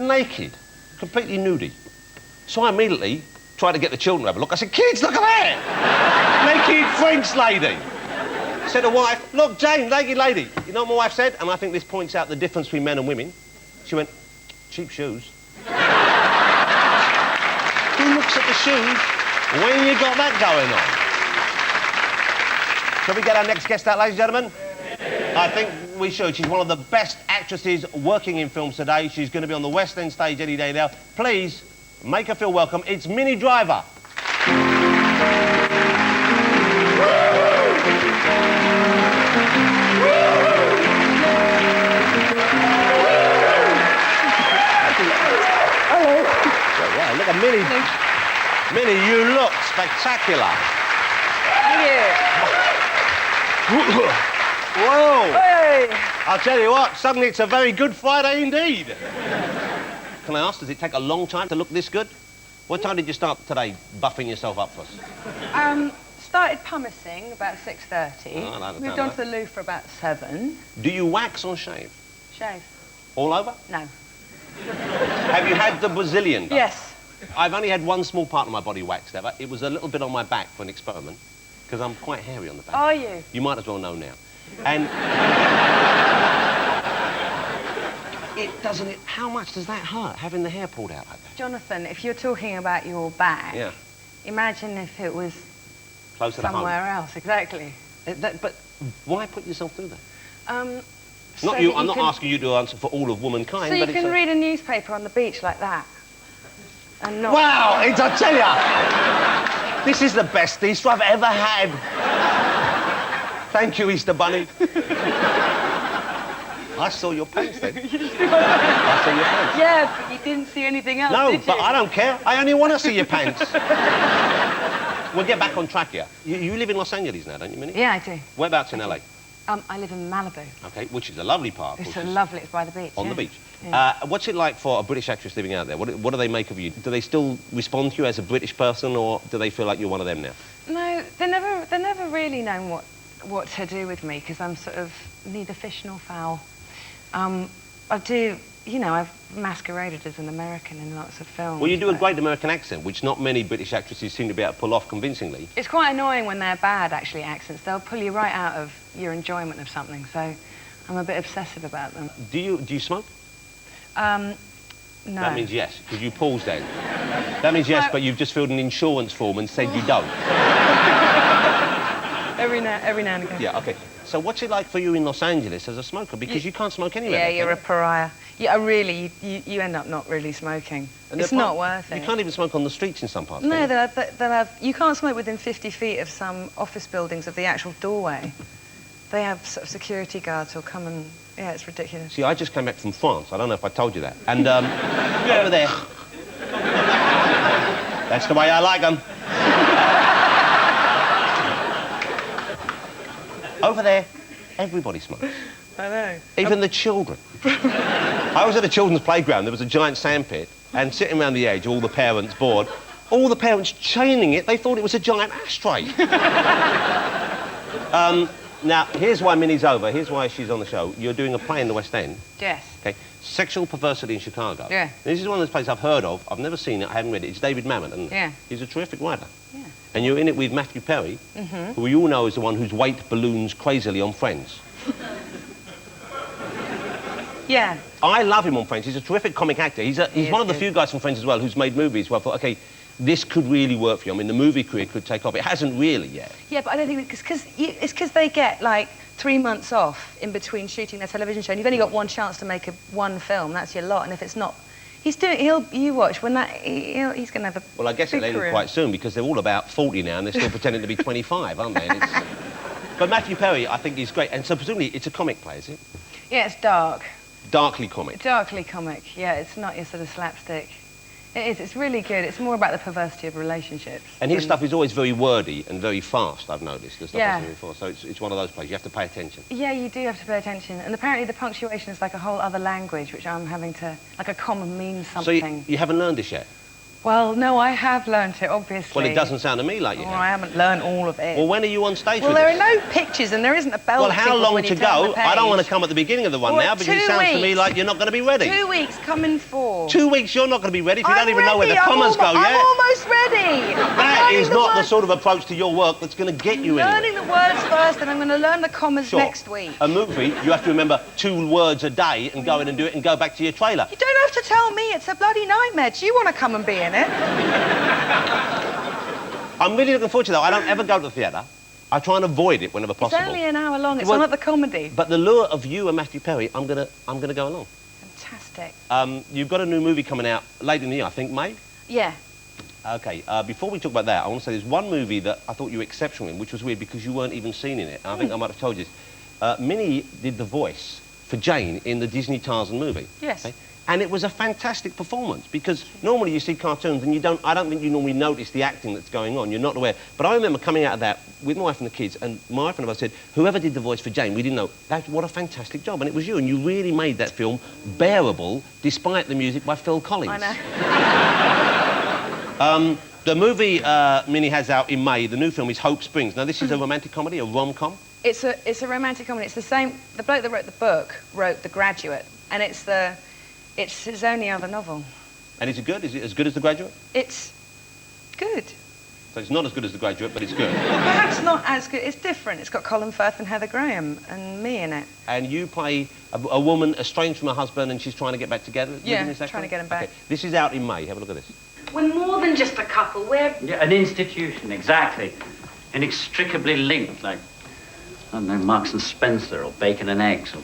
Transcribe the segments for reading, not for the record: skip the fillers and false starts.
naked, completely nudie. So I immediately tried to get the children to have a look. I said, kids, look at that! Naked French lady. Said to wife, look, Jane, naked lady. You know what my wife said? And I think this points out the difference between men and women. She went, cheap shoes. Who looks at the shoes when you got that going on? Shall we get our next guest out, ladies and gentlemen? I think we should. She's one of the best actresses working in films today. She's going to be on the West End stage any day now. Please, make her feel welcome. It's Minnie Driver. Hello. Wow, look at Minnie. Hello. Minnie, you look spectacular. Thank you. Whoa! Hey. I'll tell you what, suddenly it's a very good Friday indeed. Can I ask, does it take a long time to look this good? What time did you start today buffing yourself up for us? Started pumicing about 6:30. Oh, Moved on to the loo for about 7. Do you wax or shave? Shave. All over? No. Have you had the Brazilian done? Yes. I've only had one small part of my body waxed ever. It was a little bit on my back for an experiment, because I'm quite hairy on the back. Are you? You might as well know now. And how much does that hurt, having the hair pulled out like that? Jonathan, if you're talking about your back, yeah. Imagine if it was closer to home. Somewhere else, exactly. But why put yourself through that? So not you. I'm not asking you to answer for all of womankind. So you can read a newspaper on the beach like that, and not. Wow! I tell you, this is the best Easter I've ever had. Thank you, Easter Bunny. I saw your pants then. I saw your pants. Yeah, but you didn't see anything else, No, did you? but I don't care. I only want to see your pants. We'll get back on track here. You live in Los Angeles now, don't you, Minnie? Yeah, I do. Whereabouts in LA? I live in Malibu. Okay, which is a lovely park. It's lovely. It's by the beach. On the beach. Yeah. What's it like for a British actress living out there? What do they make of you? Do they still respond to you as a British person, or do they feel like you're one of them now? No, they've never really known what to do with me, because I'm sort of neither fish nor fowl. I do, you know, I've masqueraded as an American in lots of films. Well, you do a great American accent, which not many British actresses seem to be able to pull off convincingly. It's quite annoying when they're bad, actually, accents. They'll pull you right out of your enjoyment of something, so I'm a bit obsessive about them. Do you smoke? No. That means yes, because you paused then. That means yes, but you've just filled an insurance form and said you don't. Every now and again. Yeah, OK. So what's it like for you in Los Angeles as a smoker? Because you can't smoke anywhere. Yeah, you're a pariah. Yeah, really, you end up not really smoking. And it's not worth it. You can't even smoke on the streets in some parts. No, you can't smoke within 50 feet of some office buildings of the actual doorway. They have sort of security guards who'll come and... Yeah, it's ridiculous. See, I just came back from France. I don't know if I told you that. And over there... That's the way I like them. Over there, everybody smokes. I know. Even the children. I was at a children's playground. There was a giant sandpit, and sitting around the edge, all the parents bored, all the parents chaining it. They thought it was a giant ashtray. Now, here's why Minnie's over. Here's why she's on the show. You're doing a play in the West End. Yes. Okay. Sexual Perversity in Chicago. Yeah. This is one of those plays I've heard of. I've never seen it. I haven't read it. It's David Mamet, and yeah. He's a terrific writer. Yeah. And you're in it with Matthew Perry, who we all know is the one whose weight balloons crazily on Friends. Yeah. I love him on Friends. He's a terrific comic actor. He's one of the few guys from Friends as well who's made movies where I thought, OK, this could really work for you. I mean, the movie career could take off. It hasn't really yet. Yeah, but I don't think... It's because they get, like, 3 months off in between shooting their television show, and you've only got one chance to make one film. That's your lot, and if it's not... You watch, when that... He's going to have a Well, I guess it'll end quite soon, because they're all about 40 now, and they're still pretending to be 25, aren't they? But Matthew Perry, I think, is great. And so, presumably, it's a comic play, is it? Yeah, it's dark. Darkly comic. Darkly comic, yeah. It's not your sort of slapstick. It is. It's really good. It's more about the perversity of relationships. And his stuff is always very wordy and very fast, I've noticed. The stuff Yeah. I've seen before. So it's one of those plays. You have to pay attention. Yeah, you do have to pay attention. And apparently the punctuation is like a whole other language, which I'm having to... Like a comma means something. So you haven't learned this yet? Well, no, I have learnt it, obviously. Well, it doesn't sound to me like you Well, have. I haven't learnt all of it. Well, when are you on stage Well, with there this? are no pictures and there isn't a bell. Well, how long to go? I don't want to come at the beginning of the one Well, now because it 2 sounds to me weeks. like you're not going to be ready. 2 weeks, coming 4. 2 weeks, you're not going to be ready if you don't even know where the ready. commas go yet. I'm almost ready. That is not the sort of approach to your work that's going to get you anywhere. Learning the words first, and I'm going to learn the commas next week. A movie, you have to remember 2 words a day and go in and do it and go back to your trailer. You don't have to tell me. It's a bloody nightmare. Do you want to come and be in it? I'm really looking forward to that. I don't ever go to the theatre. I try and avoid it whenever possible. It's only an hour long. It's Well, not at the comedy. But the lure of you and Matthew Perry, I'm gonna go along. Fantastic. You've got a new movie coming out late in the year, I think, May? Yeah. Okay, before we talk about that, I want to say there's one movie that I thought you were exceptional in, which was weird because you weren't even seen in it. And I think I might have told you this. Minnie did the voice for Jane in the Disney Tarzan movie. Yes. Okay? And it was a fantastic performance because normally you see cartoons and I don't think you normally notice the acting that's going on. You're not aware. But I remember coming out of that with my wife and the kids, and my wife and I said, whoever did the voice for Jane, we didn't know. What a fantastic job. And it was you. And you really made that film bearable despite the music by Phil Collins. I know. The movie Minnie has out in May, the new film is Hope Springs. Now, this is a romantic comedy, a rom-com. It's a romantic comedy. It's the same. The bloke that wrote the book wrote The Graduate, and it's his only other novel. And is it good? Is it as good as The Graduate? It's good. So it's not as good as The Graduate, but it's good. Well, perhaps not as good. It's different. It's got Colin Firth and Heather Graham and me in it. And you play a woman estranged from her husband and she's trying to get back together? Yeah, is that trying to correct? get him back. Okay. This is out in May. Have a look at this. We're more than just a couple. We're... Yeah, an institution, exactly. Inextricably linked, like, I don't know, Marks and Spencer or Bacon and Eggs. Or...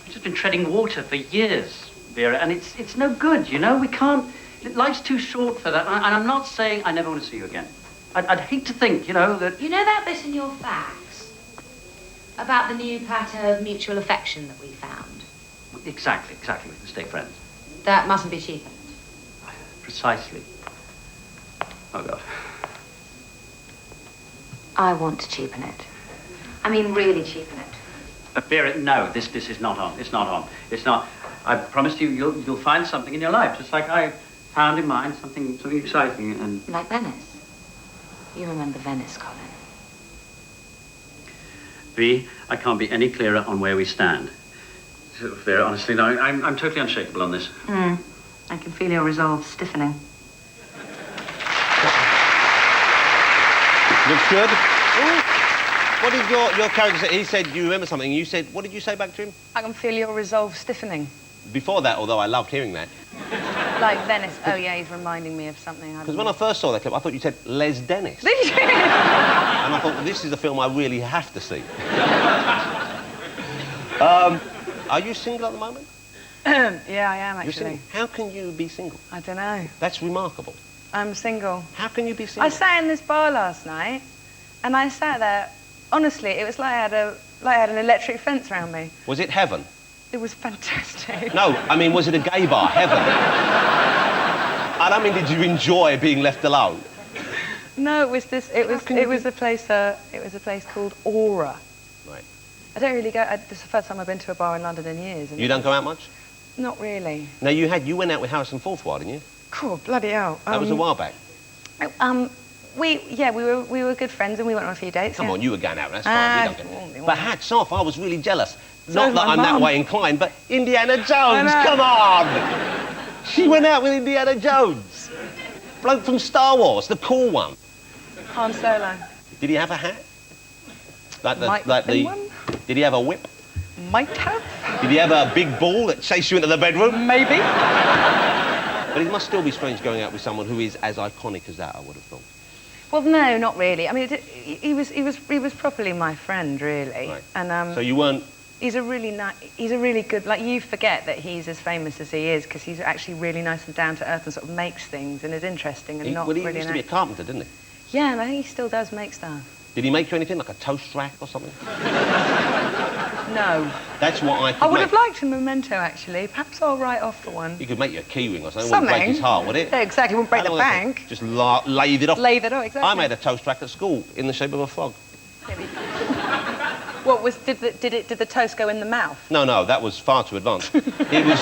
We've just been treading water for years, Vera, and it's no good, you know? We can't... Life's too short for that, and I'm not saying I never want to see you again. I'd hate to think, you know, that... You know that bit in your facts about the new plateau of mutual affection that we found? Exactly, we can stay friends. That mustn't be cheapened. Precisely. Oh, God. I want to cheapen it. I mean, really cheapen it. Vera, no, this is not on. It's not on. It's not. I promised you, you'll find something in your life, just like I found in mine, something exciting and... Like Venice. You remember Venice, Colin. V, I can't be any clearer on where we stand. Vera, honestly, no, I'm totally unshakable on this. I can feel your resolve stiffening. Looks good. Ooh. What did your character say? He said you remember something. You said, what did you say back to him? I can feel your resolve stiffening. Before that, although I loved hearing that. Like Venice. Oh, yeah, he's reminding me of something. Because when I first saw that clip, I thought you said Les Dennis. Did you? And I thought, well, this is a film I really have to see. Are you single at the moment? Yeah, I am, You're actually. single. How can you be single? I don't know. That's remarkable. I'm single. How can you be single? I sat in this bar last night, and I sat there. Honestly, it was like I had an electric fence around me. Was it heaven? It was fantastic. No, I mean, was it a gay bar? Heaven. I don't mean, did you enjoy being left alone? No, it was this. It was a place called Aura. Right. I don't really go. This is the first time I've been to a bar in London in years. And You don't go out much? Not really. No, you went out with Harrison Ford for a while, didn't you? Cool, bloody hell. That was a while back. We were good friends and we went on a few dates. Come yeah. on, you were going out, that's fine. We don't get... But hats off, I was really jealous. So Not that my I'm that mum. way inclined, but Indiana Jones, come on! She went out with Indiana Jones. Bloke from Star Wars, the cool one. Han Solo. Did he have a hat? Might have been one. Did he have a whip? Might have. Did he have a big ball that chased you into the bedroom? Maybe. But it must still be strange going out with someone who is as iconic as that, I would have thought. Well, no, not really. I mean, he was properly my friend, really. Right. And So you weren't... he's a really good. Like, you forget that he's as famous as he is because he's actually really nice and down to earth and sort of makes things and is interesting and not Well, he really. used to be a carpenter, didn't he? Yeah, and I think he still does make stuff. Did he make you anything, like a toast rack or something? No. That's what I could I would make. have liked a memento, actually. Perhaps I'll write off for one. He could make you a key ring or something. It wouldn't break his heart, would it? Yeah, exactly. Wouldn't break How the long would that bank. take? Just lathe it off. Lathe it off, exactly. I made a toast rack at school in the shape of a frog. There we go. What was, did the toast go in the mouth? No, no, that was far too advanced. It was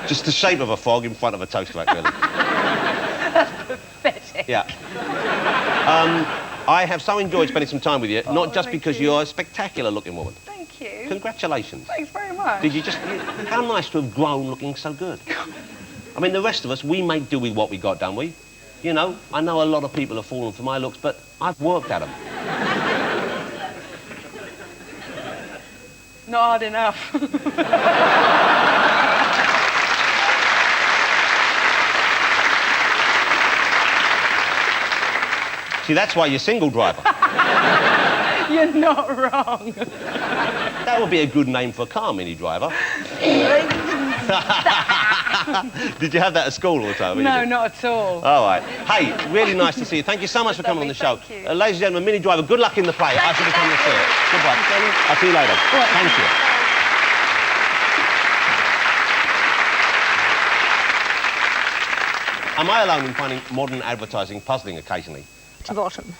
just the shape of a frog in front of a toaster rack, really. Pathetic. Yeah. I have so enjoyed spending some time with you, not just because you're a spectacular-looking woman. Thank you. Congratulations. Thanks very much. Did you just... How nice to have grown looking so good. I mean, the rest of us, we make do with what we got, don't we? You know, I know a lot of people have fallen for my looks, but I've worked at them. Not hard enough. See, that's why you're single, driver. You're not wrong. That would be a good name for a car, Minnie Driver. Did you have that at school all the time? No, not at all. All right. Hey, really nice to see you. Thank you so much for coming on the show. Thank you. Ladies and gentlemen, Minnie Driver, good luck in the play. I shall be coming to see it. Goodbye. I'll see you later. Thank you. Am I alone in finding modern advertising puzzling occasionally? To bottom.